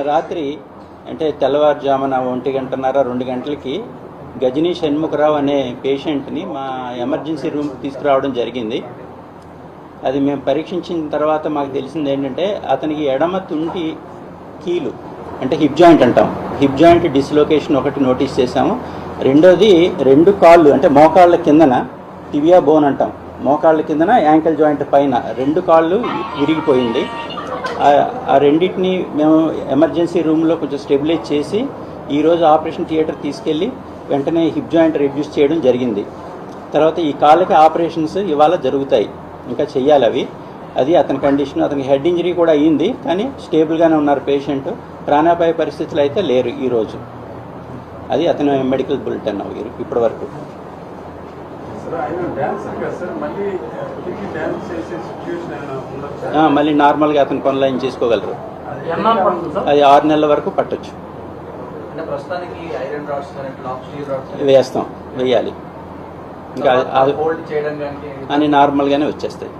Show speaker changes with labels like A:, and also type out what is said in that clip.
A: రాత్రి అంటే తెల్లవారుజామున 1:30 2 గంటలకి గజనీ షణ్ముఖరావు అనే పేషెంట్ని మా ఎమర్జెన్సీ రూమ్కి తీసుకురావడం జరిగింది. అది మేము పరీక్షించిన తర్వాత మాకు తెలిసింది ఏంటంటే అతనికి ఎడమ తుంటి కీలు అంటే హిప్ జాయింట్ అంటాం, హిప్ జాయింట్ డిస్లొకేషన్ ఒకటి నోటీస్ చేశాము. రెండోది 2 కాళ్ళు అంటే మోకాళ్ళ కిందన టిబియా బోన్ అంటాం, మోకాళ్ళ కిందన యాంకిల్ జాయింట్ పైన 2 కాళ్ళు విరిగిపోయింది. ఆ రెండింటిని మేము ఎమర్జెన్సీ రూమ్లో కొంచెం స్టెబిలైజ్ చేసి ఈరోజు ఆపరేషన్ థియేటర్ తీసుకెళ్ళి వెంటనే హిప్ జాయింట్ రెడ్యూస్ చేయడం జరిగింది. తర్వాత ఈ కాళ్ళకి ఆపరేషన్స్ ఇవాళ జరుగుతాయి, ఇంకా చెయ్యాలి అవి. అది అతని కండిషన్. అతనికి హెడ్ ఇంజరీ కూడా అయ్యింది, కానీ స్టేబుల్గానే ఉన్నారు పేషెంట్. ప్రాణాపాయ పరిస్థితులు అయితే లేరు ఈరోజు. అది అతని మెడికల్ బులెటిన్ ఇప్పటి వరకు. మళ్ళీ నార్మల్గా అతను కొనలైన్ చేసుకోగలరు. అది 6 నెలల వరకు పట్టొచ్చు. వేయాలి ఇంకా అని నార్మల్గానే వచ్చేస్తాయి.